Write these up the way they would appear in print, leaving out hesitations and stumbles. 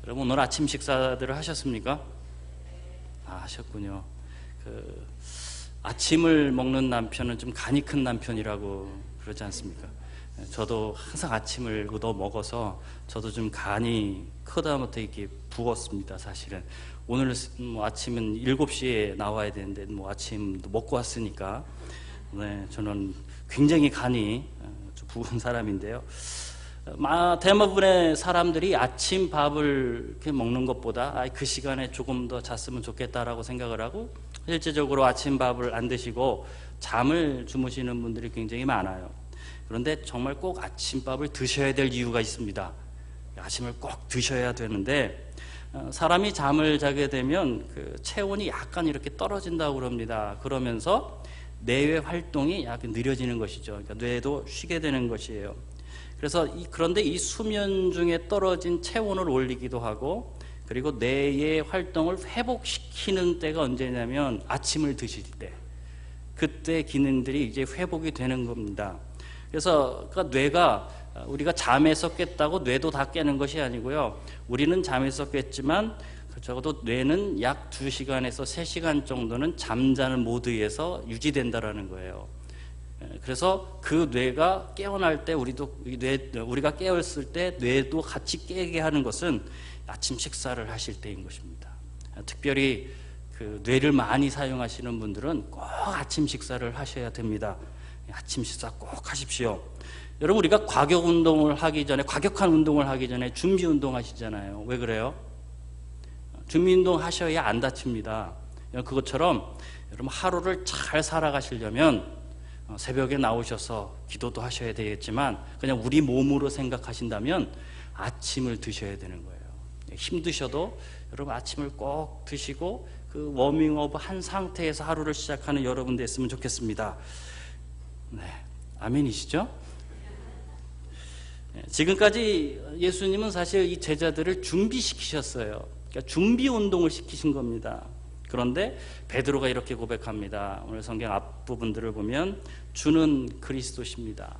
여러분 오늘 아침 식사들을 하셨습니까? 하셨군요. 아침을 먹는 남편은 좀 간이 큰 남편이라고 그러지 않습니까? 저도 항상 아침을 얻어 먹어서 저도 좀 간이 크다부터 이렇게 부었습니다. 사실은 오늘 아침은 7시에 나와야 되는데 아침도 먹고 왔으니까 저는 굉장히 간이 부은 사람인데요. 대부분의 사람들이 아침 밥을 이렇게 먹는 것보다 그 시간에 조금 더 잤으면 좋겠다라고 생각을 하고 실제적으로 아침 밥을 안 드시고 잠을 주무시는 분들이 굉장히 많아요. 그런데 정말 꼭 아침밥을 드셔야 될 이유가 있습니다. 아침을 꼭 드셔야 되는데 사람이 잠을 자게 되면 체온이 약간 이렇게 떨어진다고 그럽니다. 그러면서 뇌의 활동이 약간 느려지는 것이죠. 그러니까 뇌도 쉬게 되는 것이에요. 그런데 이 수면 중에 떨어진 체온을 올리기도 하고 그리고 뇌의 활동을 회복시키는 때가 언제냐면 아침을 드실 때, 그때 기능들이 이제 회복이 되는 겁니다. 그래서 뇌가 우리가 잠에서 깼다고 뇌도 다 깨는 것이 아니고요. 우리는 잠에서 깼지만 적어도 뇌는 약 2시간에서 3시간 정도는 잠자는 모드에서 유지된다라는 거예요. 그래서 그 뇌가 깨어날 때 우리가 깨었을 때 뇌도 같이 깨게 하는 것은 아침 식사를 하실 때인 것입니다. 특별히 뇌를 많이 사용하시는 분들은 꼭 아침 식사를 하셔야 됩니다. 아침 식사 꼭 하십시오. 여러분 우리가 과격한 운동을 하기 전에 준비 운동 하시잖아요. 왜 그래요? 준비 운동 하셔야 안 다칩니다. 그것처럼 여러분 하루를 잘 살아가시려면 새벽에 나오셔서 기도도 하셔야 되겠지만 그냥 우리 몸으로 생각하신다면 아침을 드셔야 되는 거예요. 힘드셔도 여러분 아침을 꼭 드시고 워밍업 한 상태에서 하루를 시작하는 여러분 됐으면 좋겠습니다. 아멘이시죠? 지금까지 예수님은 사실 이 제자들을 준비시키셨어요. 그러니까 준비 운동을 시키신 겁니다. 그런데 베드로가 이렇게 고백합니다. 오늘 성경 앞부분들을 보면 주는 그리스도십니다.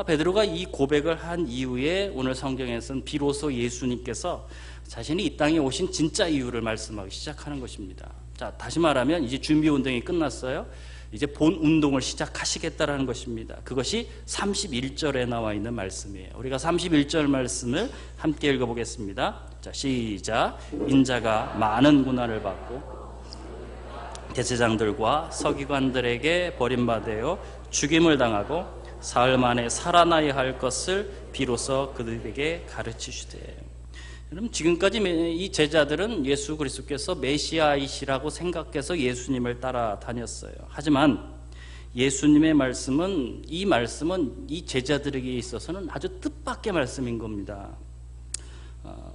베드로가 이 고백을 한 이후에 오늘 성경에서는 비로소 예수님께서 자신이 이 땅에 오신 진짜 이유를 말씀하기 시작하는 것입니다. 자, 다시 말하면 이제 준비 운동이 끝났어요. 이제 본 운동을 시작하시겠다라는 것입니다. 그것이 31절에 나와 있는 말씀이에요. 우리가 31절 말씀을 함께 읽어보겠습니다. 자, 시작. 인자가 많은 고난을 받고 대제장들과 서기관들에게 버림받아 죽임을 당하고 사흘 만에 살아나야 할 것을 비로소 그들에게 가르치시되. 여러분 지금까지 이 제자들은 예수 그리스도께서 메시아이시라고 생각해서 예수님을 따라다녔어요. 하지만 예수님의 말씀은 이 제자들에게 있어서는 아주 뜻밖의 말씀인 겁니다.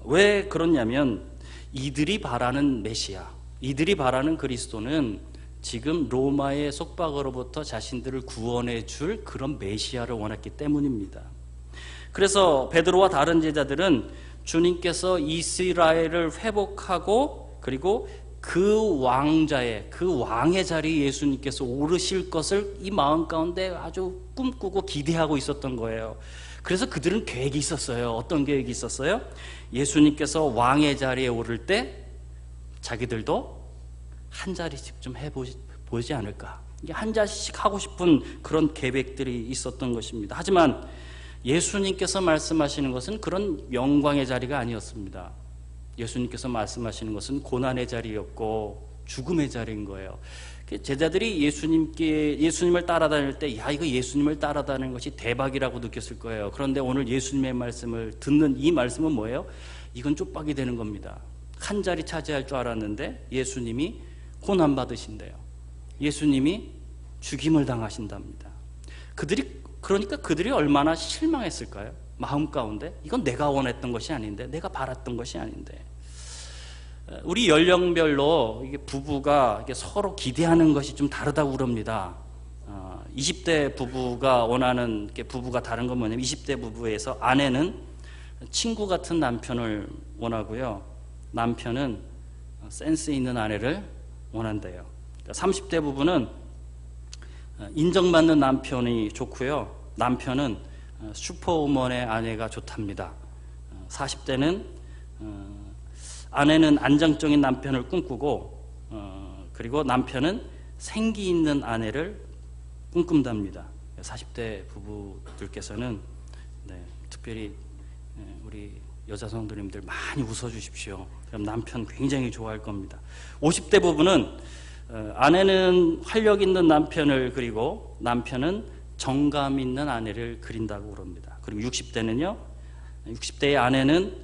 왜 그러냐면 이들이 바라는 메시아, 이들이 바라는 그리스도는 지금 로마의 속박으로부터 자신들을 구원해 줄 그런 메시아를 원했기 때문입니다. 그래서 베드로와 다른 제자들은 주님께서 이스라엘을 회복하고 그리고 그 왕의 자리에 예수님께서 오르실 것을 이 마음 가운데 아주 꿈꾸고 기대하고 있었던 거예요. 그래서 그들은 계획이 있었어요. 어떤 계획이 있었어요? 예수님께서 왕의 자리에 오를 때 자기들도 한 자리씩 좀 해보지 않을까. 한 자리씩 하고 싶은 그런 계획들이 있었던 것입니다. 하지만 예수님께서 말씀하시는 것은 그런 영광의 자리가 아니었습니다. 예수님께서 말씀하시는 것은 고난의 자리였고 죽음의 자리인 거예요. 제자들이 예수님을 따라다닐 때 이거 예수님을 따라다니는 것이 대박이라고 느꼈을 거예요. 그런데 오늘 예수님의 말씀을 듣는 이 말씀은 뭐예요? 이건 쪽박이 되는 겁니다. 한 자리 차지할 줄 알았는데 예수님이 고난받으신대요. 예수님이 죽임을 당하신답니다. 그러니까 그들이 얼마나 실망했을까요? 마음 가운데 이건 내가 원했던 것이 아닌데, 내가 바랐던 것이 아닌데. 우리 연령별로 이게 부부가 이게 서로 기대하는 것이 좀 다르다고 그럽니다. 20대 부부가 원하는 부부가 다른 건 뭐냐면 20대 부부에서 아내는 친구 같은 남편을 원하고요, 남편은 센스 있는 아내를 원한대요. 30대 부부는 인정받는 남편이 좋고요, 남편은 슈퍼우먼의 아내가 좋답니다. 40대는 아내는 안정적인 남편을 꿈꾸고 그리고 남편은 생기 있는 아내를 꿈꾼답니다. 40대 부부들께서는 특별히 우리 여자 성도님들 많이 웃어주십시오. 그럼 남편 굉장히 좋아할 겁니다. 50대 부부는 아내는 활력 있는 남편을 그리고 남편은 정감 있는 아내를 그린다고 그럽니다. 그리고 60대는요, 60대의 아내는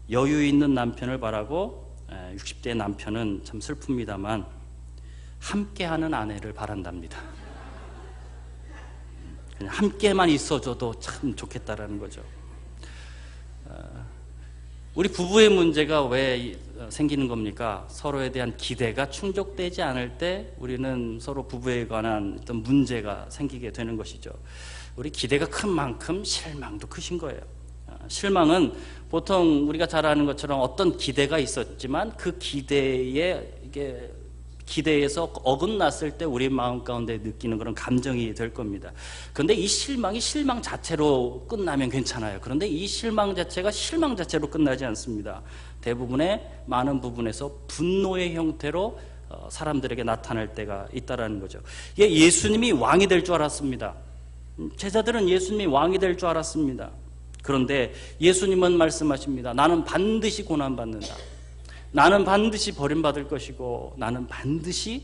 여유 있는 남편을 바라고 60대의 남편은 참 슬픕니다만 함께하는 아내를 바란답니다. 그냥 함께만 있어줘도 참 좋겠다라는 거죠. 우리 부부의 문제가 왜 생기는 겁니까? 서로에 대한 기대가 충족되지 않을 때 우리는 서로 부부에 관한 어떤 문제가 생기게 되는 것이죠. 우리 기대가 큰 만큼 실망도 크신 거예요. 실망은 보통 우리가 잘 아는 것처럼 어떤 기대가 있었지만 그 기대에서 어긋났을 때 우리 마음 가운데 느끼는 그런 감정이 될 겁니다. 그런데 이 실망이 실망 자체로 끝나면 괜찮아요. 그런데 이 실망 자체가 실망 자체로 끝나지 않습니다. 대부분의 많은 부분에서 분노의 형태로 사람들에게 나타날 때가 있다라는 거죠. 예수님이 왕이 될 줄 알았습니다. 제자들은 예수님이 왕이 될 줄 알았습니다. 그런데 예수님은 말씀하십니다. 나는 반드시 고난받는다. 나는 반드시 버림받을 것이고 나는 반드시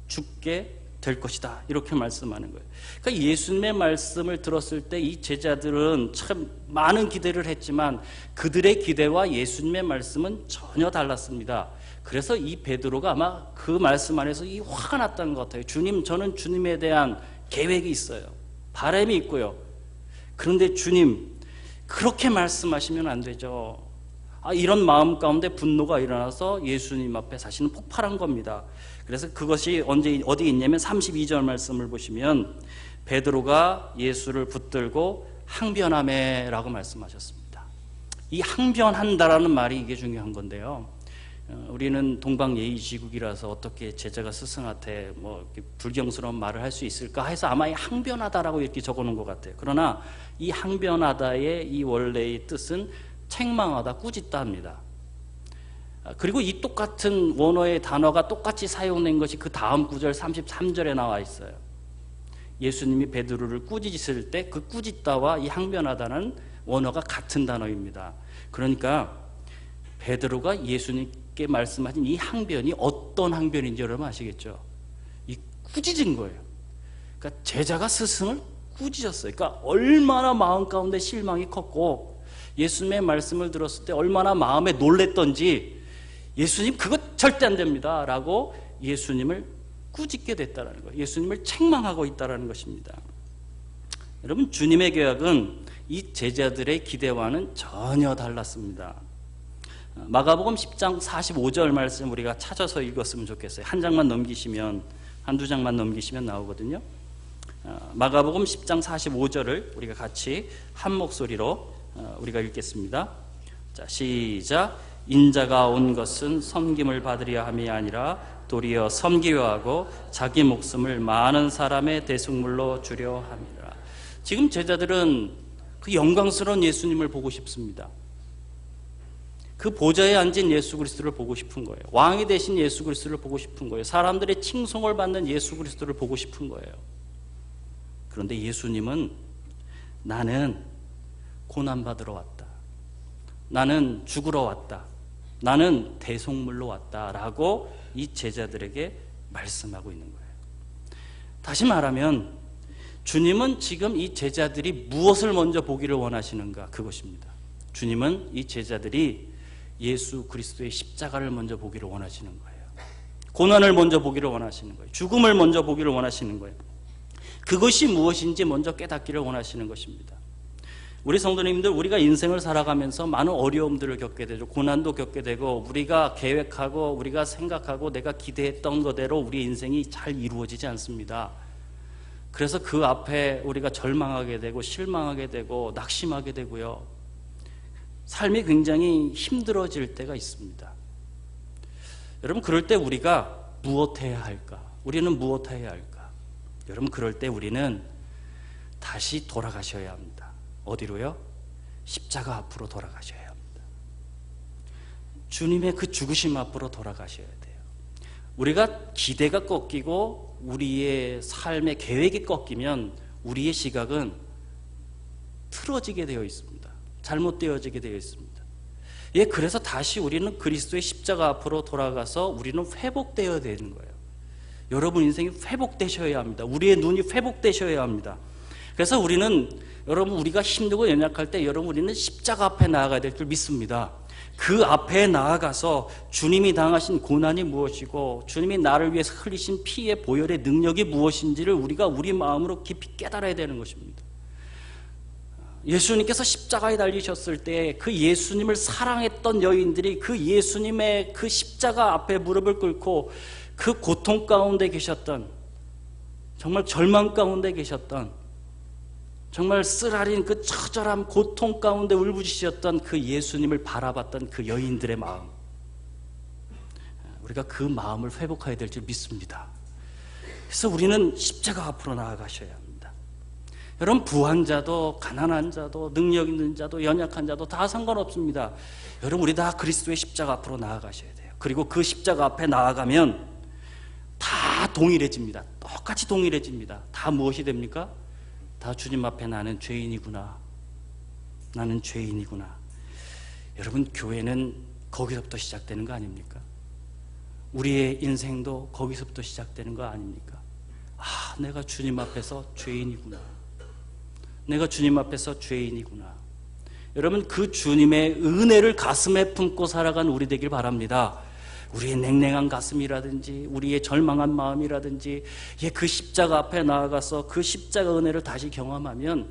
죽게 될 것이다. 이렇게 말씀하는 거예요. 그러니까 예수님의 말씀을 들었을 때 이 제자들은 참 많은 기대를 했지만 그들의 기대와 예수님의 말씀은 전혀 달랐습니다. 그래서 이 베드로가 아마 그 말씀 안에서 이 화가 났다는 것 같아요. 주님, 저는 주님에 대한 계획이 있어요. 바람이 있고요. 그런데 주님, 그렇게 말씀하시면 안 되죠. 이런 마음 가운데 분노가 일어나서 예수님 앞에 자신은 폭발한 겁니다. 그래서 그것이 어디 있냐면 32절 말씀을 보시면 베드로가 예수를 붙들고 항변하매라고 말씀하셨습니다. 이 항변한다라는 말이 이게 중요한 건데요. 우리는 동방예의지국이라서 어떻게 제자가 스승한테 불경스러운 말을 할 수 있을까 해서 아마 이 항변하다라고 이렇게 적어놓은 것 같아요. 그러나 이 항변하다의 이 원래의 뜻은 책망하다, 꾸짖다 합니다. 그리고 이 똑같은 원어의 단어가 똑같이 사용된 것이 그 다음 구절 33절에 나와 있어요. 예수님이 베드로를 꾸짖으실 때 그 꾸짖다와 이 항변하다는 원어가 같은 단어입니다. 그러니까 베드로가 예수님께 말씀하신 이 항변이 어떤 항변인지 여러분 아시겠죠? 이 꾸짖은 거예요. 그러니까 제자가 스승을 꾸짖었어요. 그러니까 얼마나 마음 가운데 실망이 컸고 예수님의 말씀을 들었을 때 얼마나 마음에 놀랬던지 예수님 그것 절대 안 됩니다 라고 예수님을 꾸짖게 됐다는 거예요. 예수님을 책망하고 있다는 것입니다. 여러분, 주님의 계획은 이 제자들의 기대와는 전혀 달랐습니다. 마가복음 10장 45절 말씀 우리가 찾아서 읽었으면 좋겠어요. 한두 장만 넘기시면 나오거든요. 마가복음 10장 45절을 우리가 같이 한 목소리로 우리가 읽겠습니다. 자, 시작. 인자가 온 것은 섬김을 받으려 함이 아니라 도리어 섬기려 하고 자기 목숨을 많은 사람의 대속물로 주려 함이라. 지금 제자들은 그 영광스러운 예수님을 보고 싶습니다. 그 보좌에 앉은 예수 그리스도를 보고 싶은 거예요. 왕이 되신 예수 그리스도를 보고 싶은 거예요. 사람들의 칭송을 받는 예수 그리스도를 보고 싶은 거예요. 그런데 예수님은 나는 고난받으러 왔다. 나는 죽으러 왔다. 나는 대속물로 왔다라고 이 제자들에게 말씀하고 있는 거예요. 다시 말하면 주님은 지금 이 제자들이 무엇을 먼저 보기를 원하시는가? 그것입니다. 주님은 이 제자들이 예수 그리스도의 십자가를 먼저 보기를 원하시는 거예요. 고난을 먼저 보기를 원하시는 거예요. 죽음을 먼저 보기를 원하시는 거예요. 그것이 무엇인지 먼저 깨닫기를 원하시는 것입니다. 우리 성도님들, 우리가 인생을 살아가면서 많은 어려움들을 겪게 되죠. 고난도 겪게 되고 우리가 계획하고 우리가 생각하고 내가 기대했던 것대로 우리 인생이 잘 이루어지지 않습니다. 그래서 그 앞에 우리가 절망하게 되고 실망하게 되고 낙심하게 되고요. 삶이 굉장히 힘들어질 때가 있습니다. 여러분, 그럴 때 우리가 무엇해야 할까? 우리는 무엇해야 할까? 여러분, 그럴 때 우리는 다시 돌아가셔야 합니다. 어디로요? 십자가 앞으로 돌아가셔야 합니다. 주님의 그 죽으심 앞으로 돌아가셔야 돼요. 우리가 기대가 꺾이고 우리의 삶의 계획이 꺾이면 우리의 시각은 틀어지게 되어 있습니다. 잘못되어지게 되어 있습니다. 예, 그래서 다시 우리는 그리스도의 십자가 앞으로 돌아가서 우리는 회복되어야 되는 거예요. 여러분 인생이 회복되셔야 합니다. 우리의 눈이 회복되셔야 합니다. 그래서 우리는 여러분 우리가 힘들고 연약할 때 여러분 우리는 십자가 앞에 나아가야 될 줄 믿습니다. 그 앞에 나아가서 주님이 당하신 고난이 무엇이고 주님이 나를 위해서 흘리신 피의 보혈의 능력이 무엇인지를 우리가 우리 마음으로 깊이 깨달아야 되는 것입니다. 예수님께서 십자가에 달리셨을 때 그 예수님을 사랑했던 여인들이 그 예수님의 그 십자가 앞에 무릎을 꿇고 그 고통 가운데 계셨던, 정말 절망 가운데 계셨던, 정말 쓰라린 그 처절한 고통 가운데 울부짖으셨던 그 예수님을 바라봤던 그 여인들의 마음, 우리가 그 마음을 회복해야 될 줄 믿습니다. 그래서 우리는 십자가 앞으로 나아가셔야 합니다. 여러분 부한 자도 가난한 자도 능력 있는 자도 연약한 자도 다 상관없습니다. 여러분 우리 다 그리스도의 십자가 앞으로 나아가셔야 돼요. 그리고 그 십자가 앞에 나아가면 다 동일해집니다. 똑같이 동일해집니다. 다 무엇이 됩니까? 다 주님 앞에 나는 죄인이구나. 나는 죄인이구나. 여러분 교회는 거기서부터 시작되는 거 아닙니까? 우리의 인생도 거기서부터 시작되는 거 아닙니까? 아, 내가 주님 앞에서 죄인이구나. 내가 주님 앞에서 죄인이구나. 여러분 그 주님의 은혜를 가슴에 품고 살아간 우리 되길 바랍니다. 우리의 냉랭한 가슴이라든지 우리의 절망한 마음이라든지 그 십자가 앞에 나아가서 그 십자가 은혜를 다시 경험하면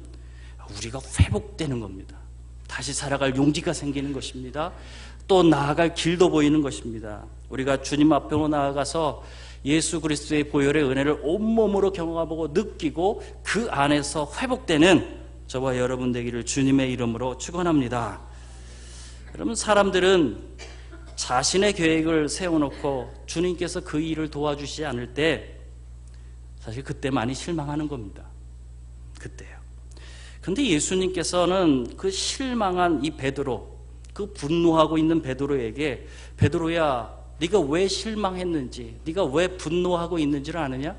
우리가 회복되는 겁니다. 다시 살아갈 용기가 생기는 것입니다. 또 나아갈 길도 보이는 것입니다. 우리가 주님 앞으로 나아가서 예수 그리스도의 보혈의 은혜를 온몸으로 경험하고 느끼고 그 안에서 회복되는 저와 여러분 되기를 주님의 이름으로 축원합니다. 여러분 사람들은 자신의 계획을 세워놓고 주님께서 그 일을 도와주시지 않을 때 사실 그때 많이 실망하는 겁니다. 그때요. 그런데 예수님께서는 그 실망한 이 베드로, 그 분노하고 있는 베드로에게 베드로야 네가 왜 실망했는지, 네가 왜 분노하고 있는지를 아느냐?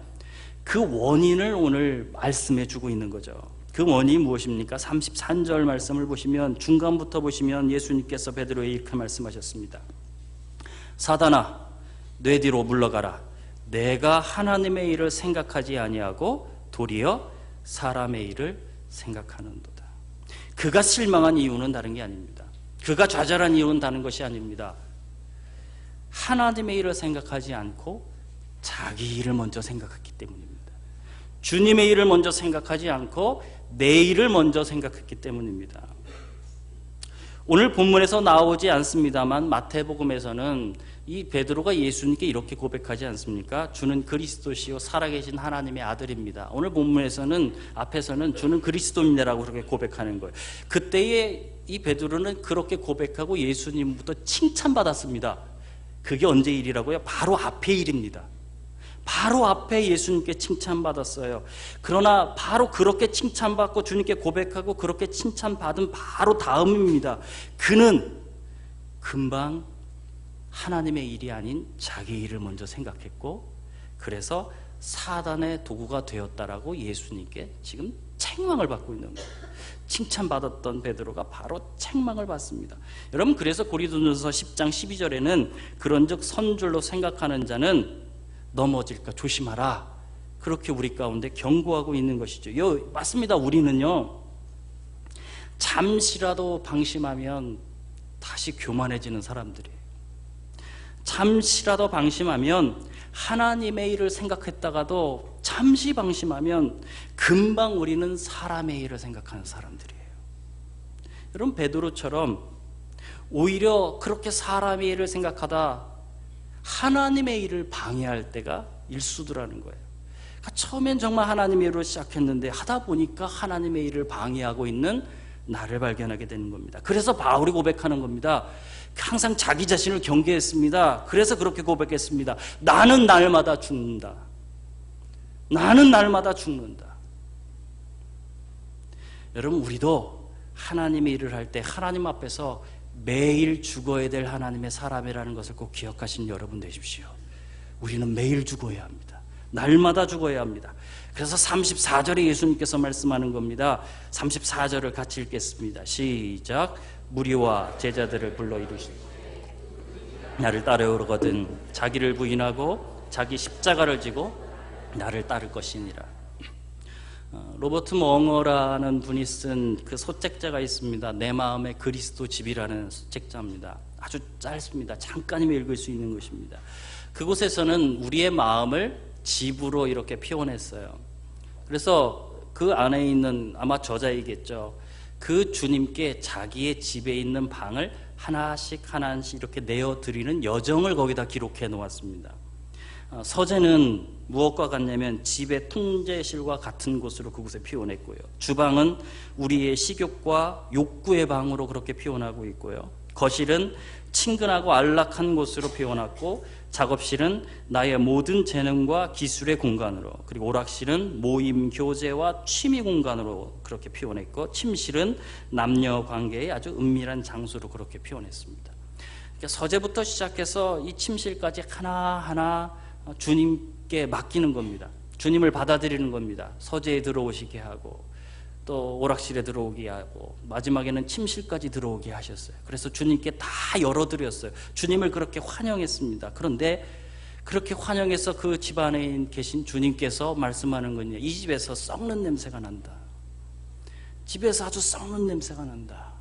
그 원인을 오늘 말씀해 주고 있는 거죠. 그 원인이 무엇입니까? 33절 말씀을 보시면 중간부터 보시면 예수님께서 베드로에게 이렇게 말씀하셨습니다. 사단아, 내 뒤로 물러가라. 내가 하나님의 일을 생각하지 아니하고 도리어 사람의 일을 생각하는도다. 그가 실망한 이유는 다른 게 아닙니다. 그가 좌절한 이유는 다른 것이 아닙니다. 하나님의 일을 생각하지 않고 자기 일을 먼저 생각했기 때문입니다. 주님의 일을 먼저 생각하지 않고 내 일을 먼저 생각했기 때문입니다. 오늘 본문에서 나오지 않습니다만 마태복음에서는 이 베드로가 예수님께 이렇게 고백하지 않습니까? 주는 그리스도시요 살아계신 하나님의 아들입니다. 오늘 본문에서는 앞에서는 주는 그리스도입니다라고 그렇게 고백하는 거예요. 그때에 이 베드로는 그렇게 고백하고 예수님부터 칭찬받았습니다. 그게 언제 일이라고요? 바로 앞의 일입니다. 바로 앞에 예수님께 칭찬받았어요. 그러나 바로 그렇게 칭찬받고 주님께 고백하고 그렇게 칭찬받은 바로 다음입니다. 그는 금방 하나님의 일이 아닌 자기 일을 먼저 생각했고 그래서 사단의 도구가 되었다라고 예수님께 지금 책망을 받고 있는 거예요. 칭찬받았던 베드로가 바로 책망을 받습니다. 여러분 그래서 고린도전서 10장 12절에는 그런즉 선줄로 생각하는 자는 넘어질까 조심하라. 그렇게 우리 가운데 경고하고 있는 것이죠. 맞습니다. 우리는요 잠시라도 방심하면 다시 교만해지는 사람들이에요. 잠시라도 방심하면 하나님의 일을 생각했다가도 잠시 방심하면 금방 우리는 사람의 일을 생각하는 사람들이에요. 여러분 베드로처럼 오히려 그렇게 사람의 일을 생각하다 하나님의 일을 방해할 때가 일수더라는 거예요. 그러니까 처음엔 정말 하나님의 일로 시작했는데 하다 보니까 하나님의 일을 방해하고 있는 나를 발견하게 되는 겁니다. 그래서 바울이 고백하는 겁니다. 항상 자기 자신을 경계했습니다. 그래서 그렇게 고백했습니다. 나는 날마다 죽는다. 나는 날마다 죽는다. 여러분 우리도 하나님의 일을 할 때 하나님 앞에서 매일 죽어야 될 하나님의 사람이라는 것을 꼭 기억하신 여러분 되십시오. 우리는 매일 죽어야 합니다. 날마다 죽어야 합니다. 그래서 34절에 예수님께서 말씀하는 겁니다. 34절을 같이 읽겠습니다. 시작. 무리와 제자들을 불러 이르시되 나를 따르거든 자기를 부인하고 자기 십자가를 지고 나를 따를 것이니라. 로버트 멍어라는 분이 쓴 그 소책자가 있습니다. 내 마음의 그리스도 집이라는 소책자입니다. 아주 짧습니다. 잠깐이면 읽을 수 있는 것입니다. 그곳에서는 우리의 마음을 집으로 이렇게 표현했어요. 그래서 그 안에 있는 아마 저자이겠죠. 그 주님께 자기의 집에 있는 방을 하나씩 이렇게 내어드리는 여정을 거기다 기록해 놓았습니다. 서재는 무엇과 같냐면 집의 통제실과 같은 곳으로 그곳에 표현했고요. 주방은 우리의 식욕과 욕구의 방으로 그렇게 표현하고 있고요. 거실은 친근하고 안락한 곳으로 표현했고, 작업실은 나의 모든 재능과 기술의 공간으로, 그리고 오락실은 모임, 교제와 취미 공간으로 그렇게 표현했고, 침실은 남녀 관계의 아주 은밀한 장소로 그렇게 표현했습니다. 그러니까 서재부터 시작해서 이 침실까지 하나하나 주님께 맡기는 겁니다. 주님을 받아들이는 겁니다. 서재에 들어오시게 하고 또 오락실에 들어오게 하고 마지막에는 침실까지 들어오게 하셨어요. 그래서 주님께 다 열어드렸어요. 주님을 그렇게 환영했습니다. 그런데 그렇게 환영해서 그 집안에 계신 주님께서 말씀하는 건요, 이 집에서 썩는 냄새가 난다. 집에서 아주 썩는 냄새가 난다.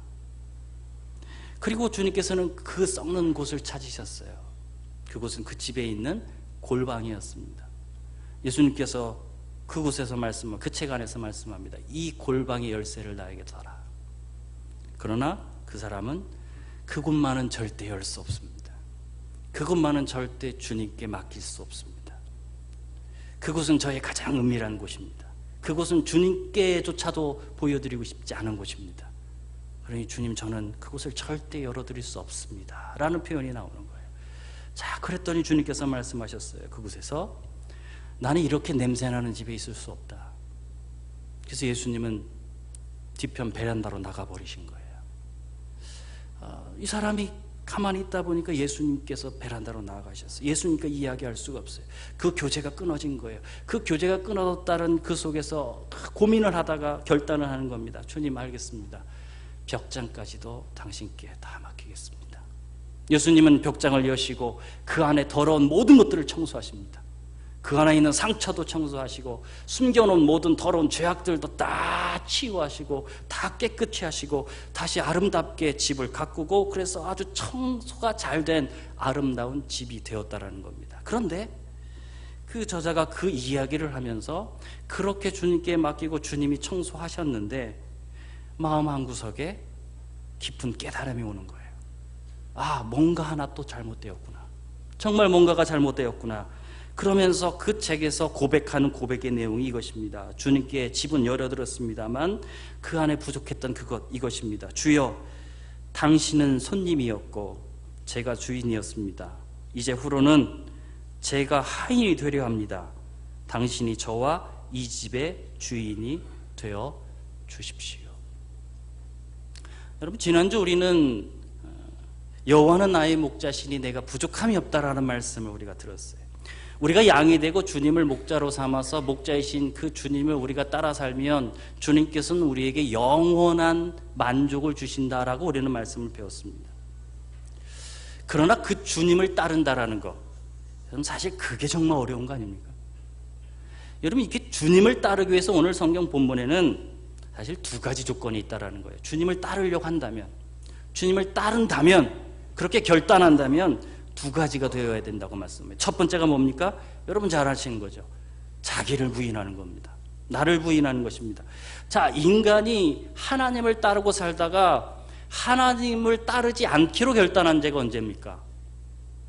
그리고 주님께서는 그 썩는 곳을 찾으셨어요. 그곳은 그 집에 있는 골방이었습니다. 예수님께서 그곳에서 그 책 안에서 말씀합니다. 이 골방의 열쇠를 나에게 달라. 그러나 그 사람은 그곳만은 절대 열 수 없습니다. 그곳만은 절대 주님께 맡길 수 없습니다. 그곳은 저의 가장 은밀한 곳입니다. 그곳은 주님께조차도 보여드리고 싶지 않은 곳입니다. 그러니 주님, 저는 그곳을 절대 열어드릴 수 없습니다 라는 표현이 나오는 거예요. 자, 그랬더니 주님께서 말씀하셨어요. 그곳에서 나는 이렇게 냄새나는 집에 있을 수 없다. 그래서 예수님은 뒤편 베란다로 나가버리신 거예요. 이 사람이 가만히 있다 보니까 예수님께서 베란다로 나가셨어요. 예수님과 이야기할 수가 없어요. 그 교제가 끊어진 거예요. 그 교제가 끊어졌다는 그 속에서 고민을 하다가 결단을 하는 겁니다. 주님, 알겠습니다. 벽장까지도 당신께 다 맡기겠습니다. 예수님은 벽장을 여시고 그 안에 더러운 모든 것들을 청소하십니다. 그 안에 있는 상처도 청소하시고 숨겨놓은 모든 더러운 죄악들도 다 치유하시고 다 깨끗이 하시고 다시 아름답게 집을 가꾸고, 그래서 아주 청소가 잘 된 아름다운 집이 되었다라는 겁니다. 그런데 그 저자가 그 이야기를 하면서 그렇게 주님께 맡기고 주님이 청소하셨는데 마음 한구석에 깊은 깨달음이 오는 거예요. 아, 뭔가 하나 또 잘못되었구나. 정말 뭔가가 잘못되었구나. 그러면서 그 책에서 고백하는 고백의 내용이 이것입니다. 주님께 집은 열어들었습니다만 그 안에 부족했던 이것입니다. 주여, 당신은 손님이었고 제가 주인이었습니다. 이제 후로는 제가 하인이 되려 합니다. 당신이 저와 이 집의 주인이 되어 주십시오. 여러분, 지난주 우리는 여호와는 나의 목자시니 내가 부족함이 없다라는 말씀을 우리가 들었어요. 우리가 양이 되고 주님을 목자로 삼아서 목자이신 그 주님을 우리가 따라 살면 주님께서는 우리에게 영원한 만족을 주신다라고 우리는 말씀을 배웠습니다. 그러나 그 주님을 따른다라는 것, 사실 그게 정말 어려운 거 아닙니까? 여러분, 이게 주님을 따르기 위해서 오늘 성경 본문에는 사실 두 가지 조건이 있다라는 거예요. 주님을 따르려고 한다면, 주님을 따른다면, 그렇게 결단한다면 두 가지가 되어야 된다고 말씀해요. 첫 번째가 뭡니까? 여러분 잘 아시는 거죠. 자기를 부인하는 겁니다. 나를 부인하는 것입니다. 자, 인간이 하나님을 따르고 살다가 하나님을 따르지 않기로 결단한 때가 언제입니까?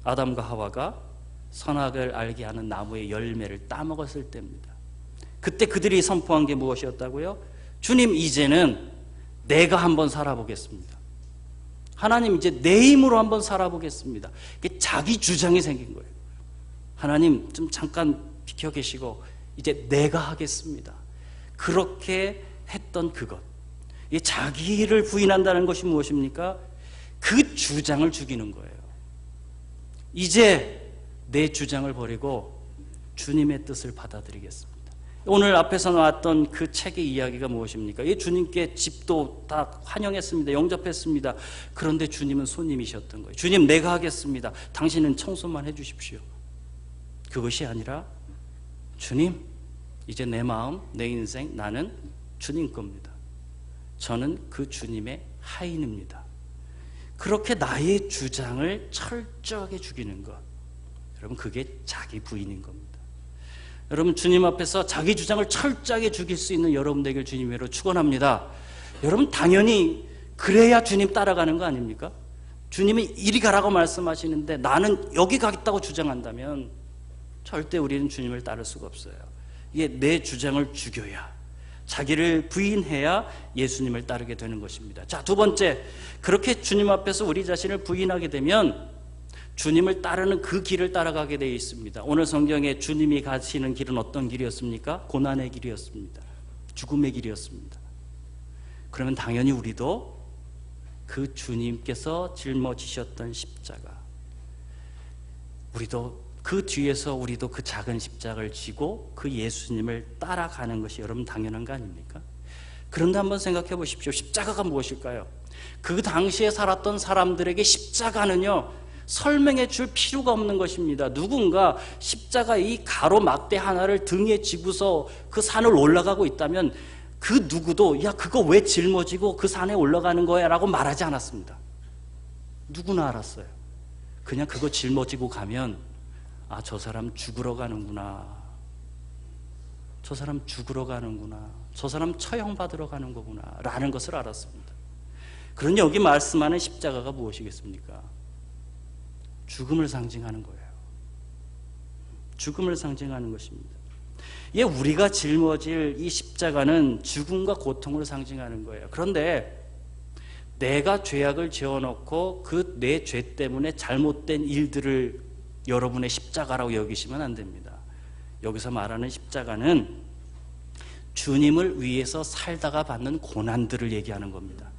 아담과 하와가 선악을 알게 하는 나무의 열매를 따먹었을 때입니다. 그때 그들이 선포한 게 무엇이었다고요? 주님, 이제는 내가 한번 살아보겠습니다. 하나님, 이제 내 힘으로 한번 살아보겠습니다. 이게 자기 주장이 생긴 거예요. 하나님, 좀 잠깐 비켜 계시고 이제 내가 하겠습니다. 그렇게 했던 그것, 이 자기를 부인한다는 것이 무엇입니까? 그 주장을 죽이는 거예요. 이제 내 주장을 버리고 주님의 뜻을 받아들이겠습니다. 오늘 앞에서 나왔던 그 책의 이야기가 무엇입니까? 이 주님께 집도 다 환영했습니다. 영접했습니다. 그런데 주님은 손님이셨던 거예요. 주님, 내가 하겠습니다. 당신은 청소만 해주십시오. 그것이 아니라 주님, 이제 내 마음, 내 인생, 나는 주님 겁니다. 저는 그 주님의 하인입니다. 그렇게 나의 주장을 철저하게 죽이는 것, 여러분, 그게 자기 부인인 겁니다. 여러분, 주님 앞에서 자기 주장을 철저하게 죽일 수 있는 여러분 되길 주님으로 축원합니다. 여러분, 당연히 그래야 주님 따라가는 거 아닙니까? 주님이 이리 가라고 말씀하시는데 나는 여기 가겠다고 주장한다면 절대 우리는 주님을 따를 수가 없어요. 이게 내 주장을 죽여야, 자기를 부인해야 예수님을 따르게 되는 것입니다. 자, 두 번째, 그렇게 주님 앞에서 우리 자신을 부인하게 되면 주님을 따르는 그 길을 따라가게 되어 있습니다. 오늘 성경에 주님이 가시는 길은 어떤 길이었습니까? 고난의 길이었습니다. 죽음의 길이었습니다. 그러면 당연히 우리도 그 주님께서 짊어지셨던 십자가, 우리도 그 뒤에서 우리도 그 작은 십자가를 지고 그 예수님을 따라가는 것이 여러분 당연한 거 아닙니까? 그런데 한번 생각해 보십시오. 십자가가 무엇일까요? 그 당시에 살았던 사람들에게 십자가는요, 설명해 줄 필요가 없는 것입니다. 누군가 십자가 이 가로막대 하나를 등에 지고서 그 산을 올라가고 있다면 그 누구도 야, 그거 왜 짊어지고 그 산에 올라가는 거야? 라고 말하지 않았습니다. 누구나 알았어요. 그냥 그거 짊어지고 가면 아, 저 사람 죽으러 가는구나. 저 사람 죽으러 가는구나. 저 사람 처형받으러 가는 거구나. 라는 것을 알았습니다. 그런데 여기 말씀하는 십자가가 무엇이겠습니까? 죽음을 상징하는 거예요. 죽음을 상징하는 것입니다. 예, 우리가 짊어질 이 십자가는 죽음과 고통을 상징하는 거예요. 그런데 내가 죄악을 지어놓고 그 내 죄 때문에 잘못된 일들을 여러분의 십자가라고 여기시면 안 됩니다. 여기서 말하는 십자가는 주님을 위해서 살다가 받는 고난들을 얘기하는 겁니다.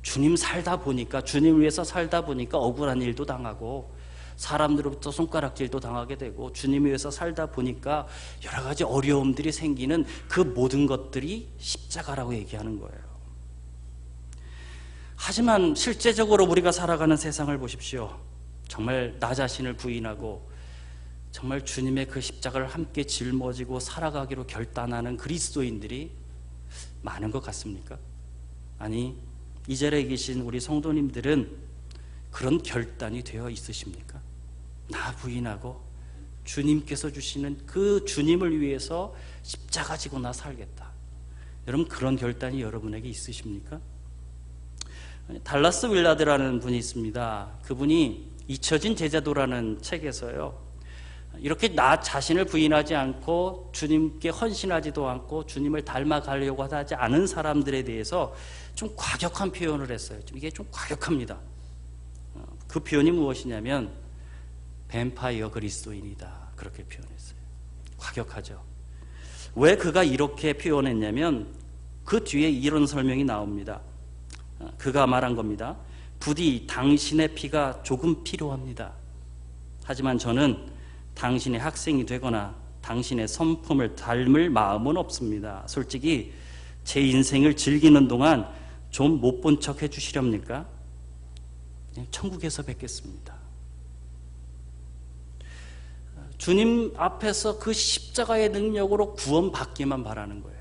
주님을 위해서 살다 보니까 억울한 일도 당하고 사람들로부터 손가락질도 당하게 되고 주님을 위해서 살다 보니까 여러 가지 어려움들이 생기는 그 모든 것들이 십자가라고 얘기하는 거예요. 하지만 실제적으로 우리가 살아가는 세상을 보십시오. 정말 나 자신을 부인하고 정말 주님의 그 십자가를 함께 짊어지고 살아가기로 결단하는 그리스도인들이 많은 것 같습니까? 아니, 이 자리에 계신 우리 성도님들은 그런 결단이 되어 있으십니까? 나 부인하고 주님께서 주시는 그 주님을 위해서 십자가 지고 나 살겠다. 여러분, 그런 결단이 여러분에게 있으십니까? 달라스 윌라드라는 분이 있습니다. 그분이 잊혀진 제자도라는 책에서요, 이렇게 나 자신을 부인하지 않고 주님께 헌신하지도 않고 주님을 닮아가려고 하지 않은 사람들에 대해서 좀 과격한 표현을 했어요. 이게 좀 과격합니다. 그 표현이 무엇이냐면 뱀파이어 그리스도인이다, 그렇게 표현했어요. 과격하죠. 왜 그가 이렇게 표현했냐면 그 뒤에 이런 설명이 나옵니다. 그가 말한 겁니다. 부디 당신의 피가 조금 필요합니다. 하지만 저는 당신의 학생이 되거나 당신의 성품을 닮을 마음은 없습니다. 솔직히 제 인생을 즐기는 동안 좀 못 본 척 해주시렵니까? 천국에서 뵙겠습니다. 주님 앞에서 그 십자가의 능력으로 구원받기만 바라는 거예요.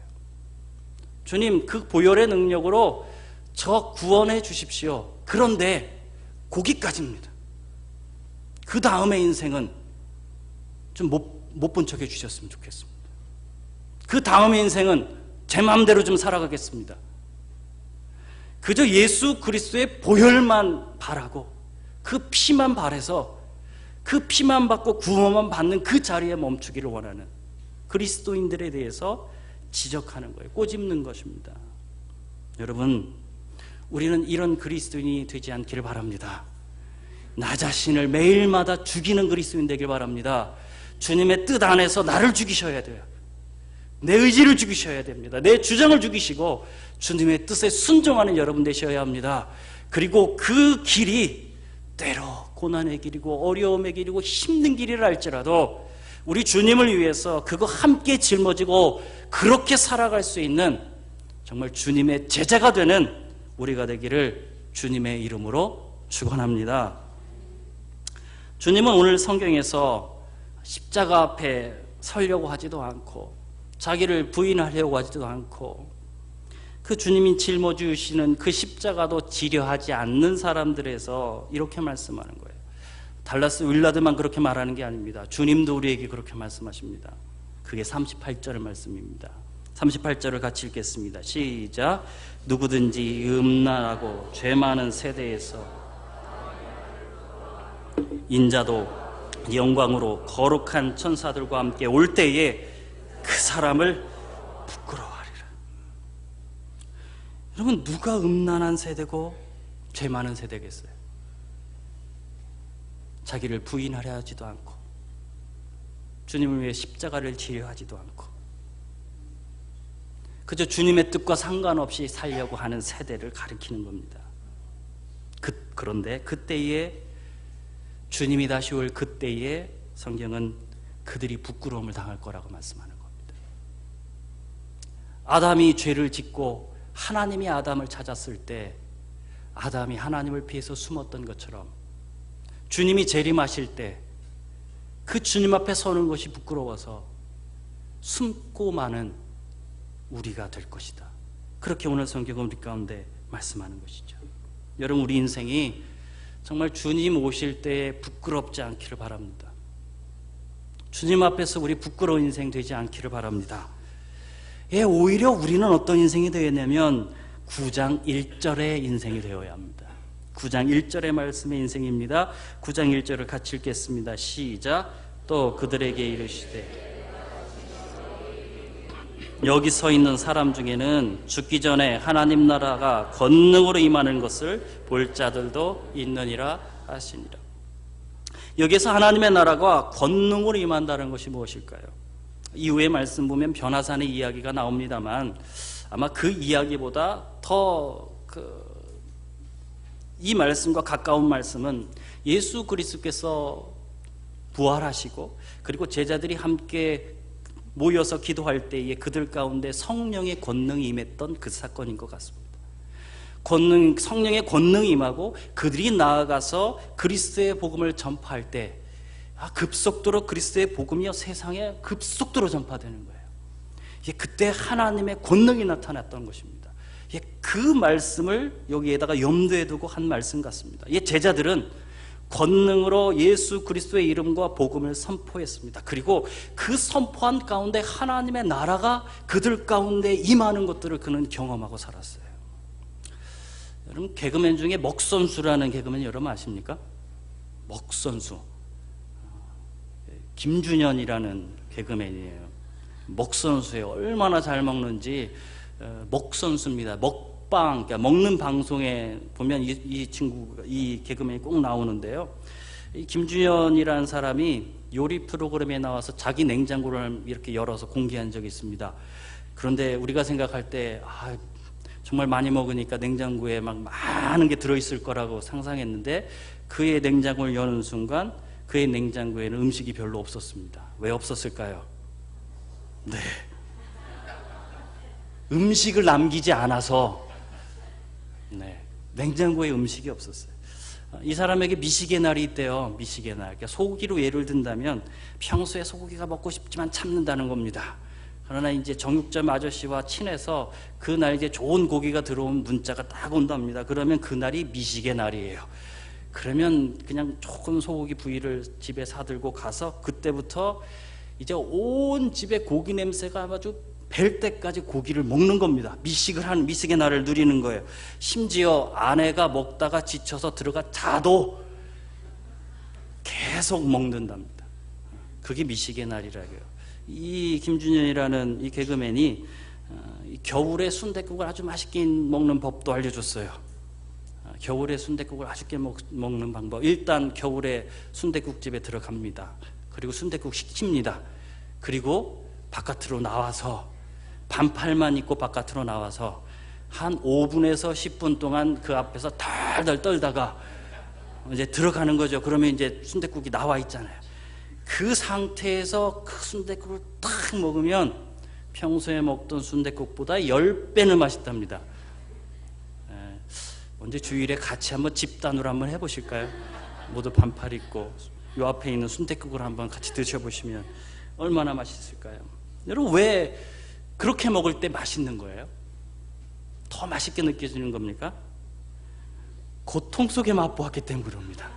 주님, 그 보혈의 능력으로 저 구원해 주십시오. 그런데 거기까지입니다. 그 다음의 인생은 좀 못 본 척 해주셨으면 좋겠습니다. 그 다음의 인생은 제 마음대로 좀 살아가겠습니다. 그저 예수 그리스도의 보혈만 바라고 그 피만 바라서 그 피만 받고 구원만 받는 그 자리에 멈추기를 원하는 그리스도인들에 대해서 지적하는 거예요. 꼬집는 것입니다. 여러분, 우리는 이런 그리스도인이 되지 않기를 바랍니다. 나 자신을 매일마다 죽이는 그리스도인 되길 바랍니다. 주님의 뜻 안에서 나를 죽이셔야 돼요. 내 의지를 죽이셔야 됩니다. 내 주장을 죽이시고 주님의 뜻에 순종하는 여러분 되셔야 합니다. 그리고 그 길이 때로 고난의 길이고 어려움의 길이고 힘든 길이라 할지라도 우리 주님을 위해서 그거 함께 짊어지고 그렇게 살아갈 수 있는 정말 주님의 제자가 되는 우리가 되기를 주님의 이름으로 축원합니다. 주님은 오늘 성경에서 십자가 앞에 서려고 하지도 않고 자기를 부인하려고 하지도 않고 그 주님이 짊어지시는 그 십자가도 지려하지 않는 사람들에서 이렇게 말씀하는 거예요. 달라스 윌라드만 그렇게 말하는 게 아닙니다. 주님도 우리에게 그렇게 말씀하십니다. 그게 38절의 말씀입니다. 38절을 같이 읽겠습니다. 시작. 누구든지 음란하고 죄 많은 세대에서 인자도 영광으로 거룩한 천사들과 함께 올 때에 그 사람을 부끄러워하리라. 여러분, 누가 음란한 세대고 죄 많은 세대겠어요? 자기를 부인하려 하지도 않고 주님을 위해 십자가를 지려 하지도 않고 그저 주님의 뜻과 상관없이 살려고 하는 세대를 가리키는 겁니다. 그런데 그때에 주님이 다시 올 그때에 성경은 그들이 부끄러움을 당할 거라고 말씀하는 겁니다. 아담이 죄를 짓고 하나님이 아담을 찾았을 때 아담이 하나님을 피해서 숨었던 것처럼 주님이 재림하실 때 그 주님 앞에 서는 것이 부끄러워서 숨고 마는 우리가 될 것이다. 그렇게 오늘 성경은 우리 가운데 말씀하는 것이죠. 여러분, 우리 인생이 정말 주님 오실 때에 부끄럽지 않기를 바랍니다. 주님 앞에서 우리 부끄러운 인생 되지 않기를 바랍니다. 오히려 우리는 어떤 인생이 되었냐면 9장 1절의 인생이 되어야 합니다. 9장 1절의 말씀의 인생입니다. 9장 1절을 같이 읽겠습니다. 시작. 또 그들에게 이르시되 여기 서 있는 사람 중에는 죽기 전에 하나님 나라가 권능으로 임하는 것을 볼 자들도 있느니라 하시니라. 여기서 하나님의 나라가 권능으로 임한다는 것이 무엇일까요? 이후의 말씀 보면 변화산의 이야기가 나옵니다만 아마 그 이야기보다 더 이 말씀과 가까운 말씀은 예수 그리스도께서 부활하시고 그리고 제자들이 함께 모여서 기도할 때에 그들 가운데 성령의 권능이 임했던 그 사건인 것 같습니다. 성령의 권능이 임하고 그들이 나아가서 그리스도의 복음을 전파할 때 급속도로 그리스도의 복음이 세상에 급속도로 전파되는 거예요. 그때 하나님의 권능이 나타났던 것입니다. 그 말씀을 여기에다가 염두에 두고 한 말씀 같습니다. 제자들은 권능으로 예수 그리스도의 이름과 복음을 선포했습니다. 그리고 그 선포한 가운데 하나님의 나라가 그들 가운데 임하는 것들을 그는 경험하고 살았어요. 여러분, 개그맨 중에 먹선수라는 개그맨 여러분 아십니까? 먹선수. 김준현이라는 개그맨이에요. 먹선수예요. 얼마나 잘 먹는지 먹선수입니다. 먹방, 그러니까 먹는 방송에 보면 이 친구, 이 개그맨이 꼭 나오는데요. 이 김준현이라는 사람이 요리 프로그램에 나와서 자기 냉장고를 이렇게 열어서 공개한 적이 있습니다. 그런데 우리가 생각할 때 정말 많이 먹으니까 냉장고에 막 많은 게 들어있을 거라고 상상했는데 그의 냉장고를 여는 순간 그의 냉장고에는 음식이 별로 없었습니다. 왜 없었을까요? 네, 음식을 남기지 않아서 냉장고에 음식이 없었어요. 이 사람에게 미식의 날이 있대요. 미식의 날. 그러니까 소고기로 예를 든다면 평소에 소고기가 먹고 싶지만 참는다는 겁니다. 그러나 이제 정육점 아저씨와 친해서 그날 이제 좋은 고기가 들어온 문자가 딱 온답니다. 그러면 그날이 미식의 날이에요. 그러면 그냥 조금 소고기 부위를 집에 사들고 가서 그때부터 이제 온 집에 고기 냄새가 아주 뵐 때까지 고기를 먹는 겁니다. 미식의 날을 누리는 거예요. 심지어 아내가 먹다가 지쳐서 들어가 자도 계속 먹는답니다. 그게 미식의 날이라고요. 이 김준현이라는 이 개그맨이 겨울에 순댓국을 아주 맛있게 먹는 법도 알려줬어요. 겨울에 순댓국을 맛있게 먹는 방법. 일단 겨울에 순댓국집에 들어갑니다. 그리고 순댓국 시킵니다. 그리고 바깥으로 나와서 반팔만 입고 바깥으로 나와서 한 5분에서 10분 동안 그 앞에서 덜덜 떨다가 이제 들어가는 거죠. 그러면 이제 순댓국이 나와 있잖아요. 그 상태에서 그 순댓국을 딱 먹으면 평소에 먹던 순댓국보다 10배는 맛있답니다. 언제 주일에 같이 한번 집단으로 한번 해보실까요? 모두 반팔 입고 요 앞에 있는 순댓국을 한번 같이 드셔보시면 얼마나 맛있을까요? 여러분, 왜 그렇게 먹을 때 맛있는 거예요? 더 맛있게 느껴지는 겁니까? 고통 속에 맛보았기 때문에 그럽니다.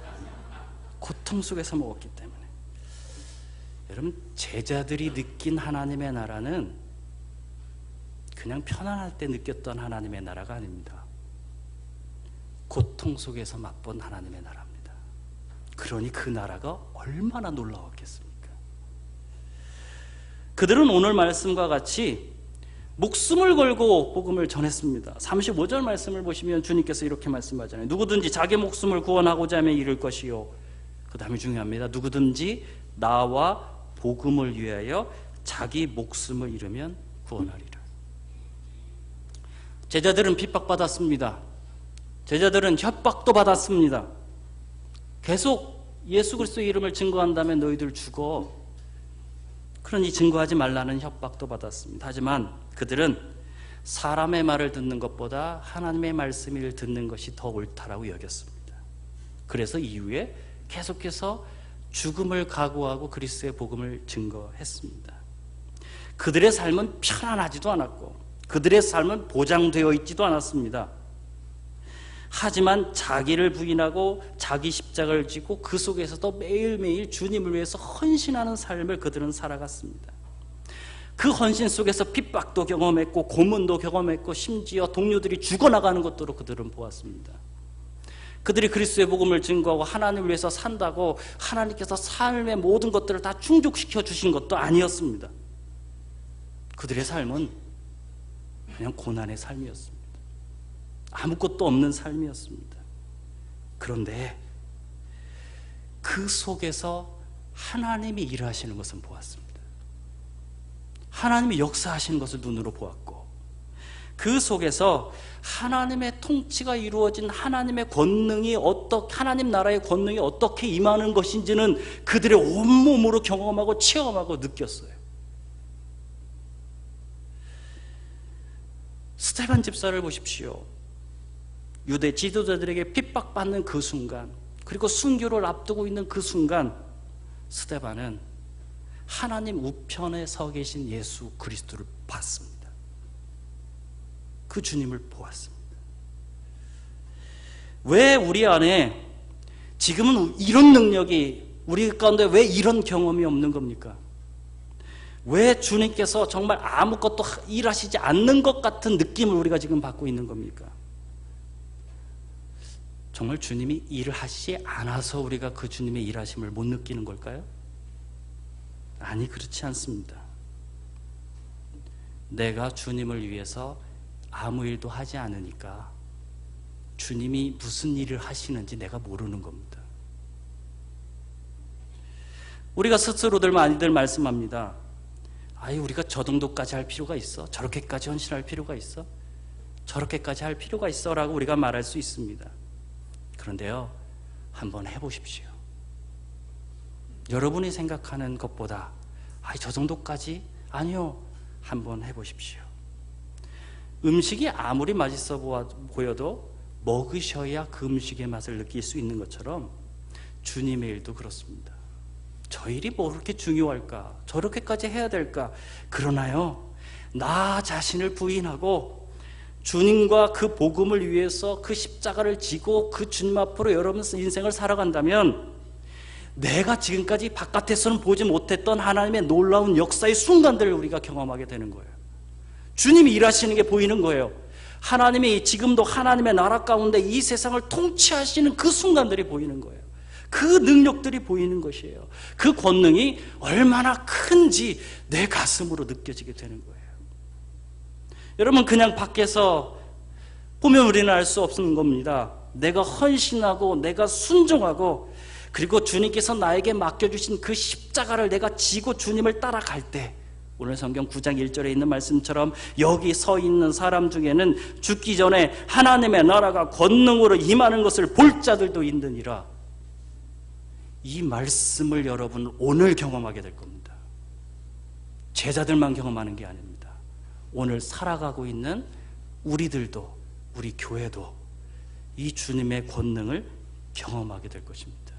고통 속에서 먹었기 때문에. 여러분, 제자들이 느낀 하나님의 나라는 그냥 편안할 때 느꼈던 하나님의 나라가 아닙니다. 고통 속에서 맛본 하나님의 나라입니다. 그러니 그 나라가 얼마나 놀라웠겠습니까? 그들은 오늘 말씀과 같이 목숨을 걸고 복음을 전했습니다. 35절 말씀을 보시면 주님께서 이렇게 말씀하잖아요. 누구든지 자기 목숨을 구원하고자 하면 잃을 것이요, 그 다음에 중요합니다. 누구든지 나와 복음을 위하여 자기 목숨을 잃으면 구원하리라. 제자들은 핍박받았습니다. 제자들은 협박도 받았습니다. 계속 예수 그리스도의 이름을 증거한다면 너희들 죽어, 그러니 증거하지 말라는 협박도 받았습니다. 하지만 그들은 사람의 말을 듣는 것보다 하나님의 말씀을 듣는 것이 더 옳다라고 여겼습니다. 그래서 이후에 계속해서 죽음을 각오하고 그리스도의 복음을 증거했습니다. 그들의 삶은 편안하지도 않았고 그들의 삶은 보장되어 있지도 않았습니다. 하지만 자기를 부인하고 자기 십자가를 지고 그 속에서도 매일매일 주님을 위해서 헌신하는 삶을 그들은 살아갔습니다. 그 헌신 속에서 핍박도 경험했고 고문도 경험했고 심지어 동료들이 죽어나가는 것도 그들은 보았습니다. 그들이 그리스도의 복음을 증거하고 하나님을 위해서 산다고 하나님께서 삶의 모든 것들을 다 충족시켜 주신 것도 아니었습니다. 그들의 삶은 그냥 고난의 삶이었습니다. 아무것도 없는 삶이었습니다. 그런데 그 속에서 하나님이 일하시는 것은 보았습니다. 하나님이 역사하시는 것을 눈으로 보았고 그 속에서 하나님의 통치가 이루어진 하나님의 권능이 하나님 나라의 권능이 어떻게 임하는 것인지는 그들의 온몸으로 경험하고 체험하고 느꼈어요. 스데반 집사를 보십시오. 유대 지도자들에게 핍박받는 그 순간, 그리고 순교를 앞두고 있는 그 순간, 스데반은 하나님 우편에 서 계신 예수 그리스도를 봤습니다. 그 주님을 보았습니다. 왜 우리 안에 지금은 이런 능력이, 우리 가운데 왜 이런 경험이 없는 겁니까? 왜 주님께서 정말 아무것도 일하시지 않는 것 같은 느낌을 우리가 지금 받고 있는 겁니까? 정말 주님이 일을 하시지 않아서 우리가 그 주님의 일하심을 못 느끼는 걸까요? 아니, 그렇지 않습니다. 내가 주님을 위해서 아무 일도 하지 않으니까 주님이 무슨 일을 하시는지 내가 모르는 겁니다. 우리가 스스로들 많이들 말씀합니다. 아이, 우리가 저 정도까지 할 필요가 있어? 저렇게까지 헌신할 필요가 있어? 저렇게까지 할 필요가 있어? 라고 우리가 말할 수 있습니다. 그런데요, 한번 해보십시오. 여러분이 생각하는 것보다 저 정도까지? 아니요. 한번 해보십시오. 음식이 아무리 맛있어 보여도 먹으셔야 그 음식의 맛을 느낄 수 있는 것처럼 주님의 일도 그렇습니다. 저 일이 뭐 그렇게 중요할까? 저렇게까지 해야 될까? 그러나요, 나 자신을 부인하고 주님과 그 복음을 위해서 그 십자가를 지고 그 주님 앞으로 여러분 인생을 살아간다면 내가 지금까지 바깥에서는 보지 못했던 하나님의 놀라운 역사의 순간들을 우리가 경험하게 되는 거예요. 주님이 일하시는 게 보이는 거예요. 하나님이 지금도 하나님의 나라 가운데 이 세상을 통치하시는 그 순간들이 보이는 거예요. 그 능력들이 보이는 것이에요. 그 권능이 얼마나 큰지 내 가슴으로 느껴지게 되는 거예요. 여러분, 그냥 밖에서 보면 우리는 알 수 없는 겁니다. 내가 헌신하고 내가 순종하고 그리고 주님께서 나에게 맡겨주신 그 십자가를 내가 지고 주님을 따라갈 때 오늘 성경 9장 1절에 있는 말씀처럼 여기 서 있는 사람 중에는 죽기 전에 하나님의 나라가 권능으로 임하는 것을 볼 자들도 있느니라. 이 말씀을 여러분 오늘 경험하게 될 겁니다. 제자들만 경험하는 게 아닙니다. 오늘 살아가고 있는 우리들도, 우리 교회도 이 주님의 권능을 경험하게 될 것입니다.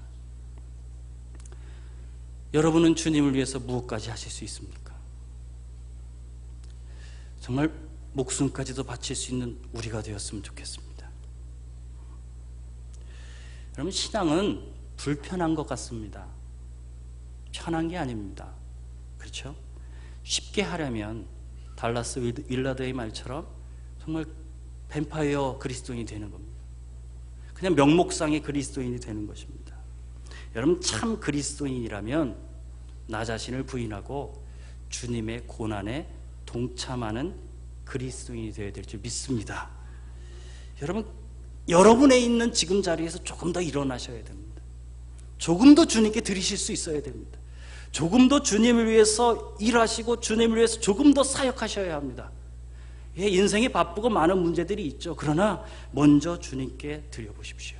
여러분은 주님을 위해서 무엇까지 하실 수 있습니까? 정말 목숨까지도 바칠 수 있는 우리가 되었으면 좋겠습니다. 여러분, 신앙은 불편한 것 같습니다. 편한 게 아닙니다. 그렇죠? 쉽게 하려면 달라스 윌라드의 말처럼 정말 뱀파이어 그리스도인이 되는 겁니다. 그냥 명목상의 그리스도인이 되는 것입니다. 여러분, 참 그리스도인이라면 나 자신을 부인하고 주님의 고난에 동참하는 그리스도인이 되어야 될 줄 믿습니다. 여러분, 여러분의 있는 지금 자리에서 조금 더 일어나셔야 됩니다. 조금 더 주님께 드리실 수 있어야 됩니다. 조금 더 주님을 위해서 일하시고 주님을 위해서 조금 더 사역하셔야 합니다. 예, 인생이 바쁘고 많은 문제들이 있죠. 그러나 먼저 주님께 드려보십시오.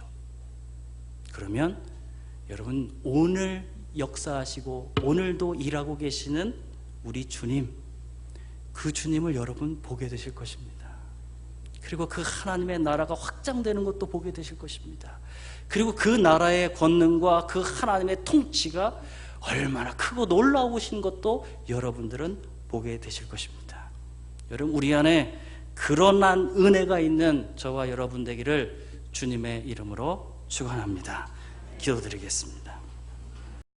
그러면 여러분, 오늘 역사하시고 오늘도 일하고 계시는 우리 주님, 그 주님을 여러분 보게 되실 것입니다. 그리고 그 하나님의 나라가 확장되는 것도 보게 되실 것입니다. 그리고 그 나라의 권능과 그 하나님의 통치가 얼마나 크고 놀라우신 것도 여러분들은 보게 되실 것입니다. 여러분, 우리 안에 그런 은혜가 있는 저와 여러분 되기를 주님의 이름으로 축원합니다. 기도드리겠습니다.